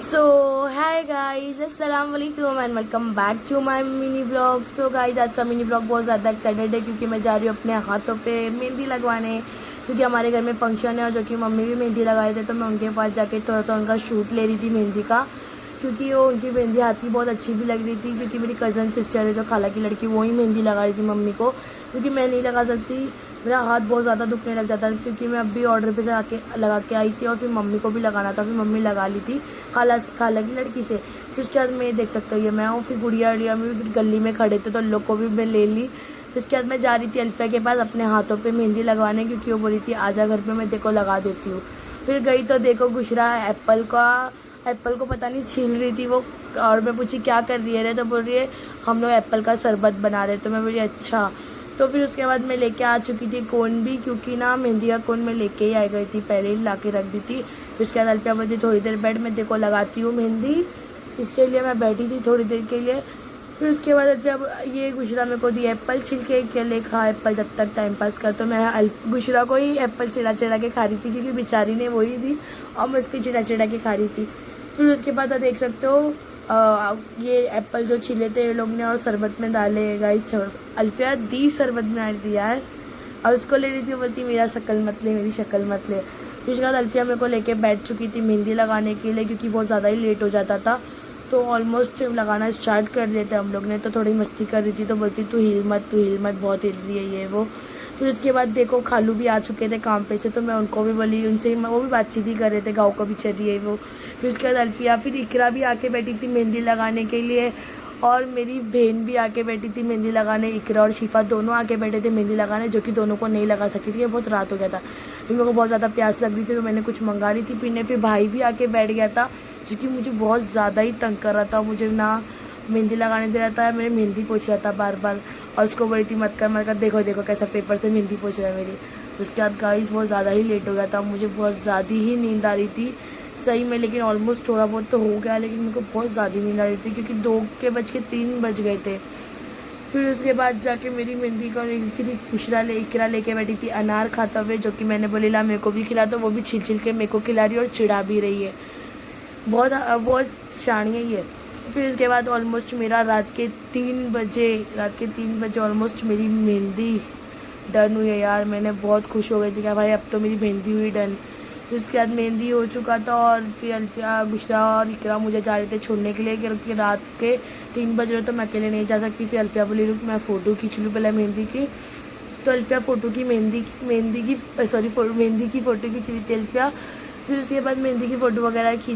सो हाय guys, अस्सलाम वालेकुम and welcome back to my mini blog. So guys, आज का मिनी ब्लॉग बहुत ज़्यादा एक्साइटेड है क्योंकि मैं जा रही हूँ अपने हाथों पे मेहंदी लगवाने, क्योंकि हमारे घर में फंक्शन है और जो कि मम्मी भी मेहंदी लगाए थे, तो मैं उनके पास जाके थोड़ा सा उनका शूट ले रही थी मेहंदी का, क्योंकि वो उनकी मेहंदी हाथ की बहुत अच्छी भी लग रही थी। क्योंकि मेरी कज़न सिस्टर है जो खाला की लड़की, वो ही मेहंदी लगा रही थी मम्मी को, क्योंकि मैं नहीं लगा सकती, मेरा हाथ बहुत ज़्यादा दुखने लग जाता है। क्योंकि मैं अभी ऑर्डर पे से लगा के आई थी और फिर मम्मी को भी लगाना था, फिर मम्मी लगा ली थी खाला की लड़की से। फिर उसके बाद मैं देख सकते हो ये मैं हूँ, फिर गुड़िया उड़िया में भी गली में खड़े थे तो उन लोग को भी मैं ले ली। फिर उसके बाद मैं जा रही थी अल्फिया के पास अपने हाथों पे मेहंदी लगवाने, क्योंकि वो बोली थी आजा घर पे, मैं देखो लगा देती हूँ। फिर गई तो देखो गुशरा एप्पल को पता नहीं छील रही थी वो, और मैं पूछी क्या कर रही है रे, तो बोल रही है हम लोग एप्पल का शरबत बना रहे। तो मैं बोली अच्छा। तो फिर उसके बाद मैं लेके आ चुकी थी कोन भी, क्योंकि ना मेहंदी का कोन मैं लेके ही आ गई थी, पहले ही ला के रख दी थी। फिर उसके बाद अल्फिया मुझे थोड़ी देर बैठ, मैं देखो लगाती हूँ मेहंदी, इसके लिए मैं बैठी थी थोड़ी देर के लिए। फिर उसके बाद अल्फिया ये गुशरा मेरे को दी एप्पल छिल के ले खा एप्पल जब तक टाइम पास कर। तो मैं गुशरा को ही एप्पल चिड़ा के खा रही थी, क्योंकि बेचारी ने वही दी और मैं उसकी चिड़ा के खा रही थी। फिर उसके बाद आप देख सकते हो ये एप्पल जो छिले थे ये लोग ने और शरबत में डाले। गाइस अल्फिया दी शरबत में डाल दी यार, और उसको ले रही थी, बोलती मेरा शक्ल मत ले, मेरी शक्ल मत ले। फिर उसके बाद अल्फिया मेरे को लेके बैठ चुकी थी मेहंदी लगाने के लिए, क्योंकि बहुत ज़्यादा ही लेट हो जाता था। तो ऑलमोस्ट लगाना स्टार्ट कर दिए थे हम लोग ने, तो थोड़ी मस्ती कर रही थी, तो बोलती तू हिल मत बहुत हिल रही है ये वो। फिर उसके बाद देखो खालू भी आ चुके थे काम पे से, तो मैं उनको भी बोली, उनसे वो भी बातचीत ही कर रहे थे, गाँव को भी चली है वो। फिर उसके बाद अल्फिया, फिर इकरा भी आके बैठी थी मेहंदी लगाने के लिए, और मेरी बहन भी आके बैठी थी मेहंदी लगाने। इकरा और शिफा दोनों आके बैठे थे मेहंदी लगाने, जो कि दोनों को नहीं लगा सकी थी, बहुत रात हो गया था। फिर मेरे को बहुत ज़्यादा प्यास लग रही थी, तो मैंने कुछ मंगा ली थी पीने। फिर भाई भी आके बैठ गया था, जो कि मुझे बहुत ज़्यादा ही तंग कर रहा था, मुझे ना मेहंदी लगाने दे रहा था, मेरी मेहंदी पोंछ रहा था बार बार, और उसको बोली थी मत कर देखो कैसा पेपर से मेहंदी पोंछ रहा है मेरी। उसके बाद गाइस बहुत ज़्यादा ही लेट हो गया था, मुझे बहुत ज़्यादा ही नींद आ रही थी सही में, लेकिन ऑलमोस्ट थोड़ा बहुत तो हो गया, लेकिन मेरे को बहुत ज़्यादा नींद आ रही थी, क्योंकि 2:03 बज गए थे। फिर उसके बाद जाके मेरी मेहंदी का फिर इकरा लेके बैठी थी अनार खाता हुए, जो कि मैंने बोली ला मेरे को भी खिला, तो वो भी छिल के मेरे को खिला रही है और चिढ़ा भी रही है, बहुत बहुत शानी है ये। फिर उसके बाद ऑलमोस्ट मेरा रात के 3 बजे ऑलमोस्ट मेरी मेहंदी डन हुई है यार। मैंने बहुत खुश हो गई थी कि भाई अब तो मेरी मेहंदी हुई डन। फिर उसके बाद मेहंदी हो चुका था, और फिर अल्फिया गुशरा और इकरा मुझे जा रहे थे छोड़ने के लिए, क्योंकि रात के 3 बज रहे तो मैं अकेले नहीं जा सकती। फिर अल्फिया बोली रुक मैं फ़ोटो खींच लूँ पहले मेहंदी की। तो अल्फिया मेहंदी की फ़ोटो खींच रही थी अल्फिया। फिर उसके बाद मेहंदी की फ़ोटो वगैरह खींच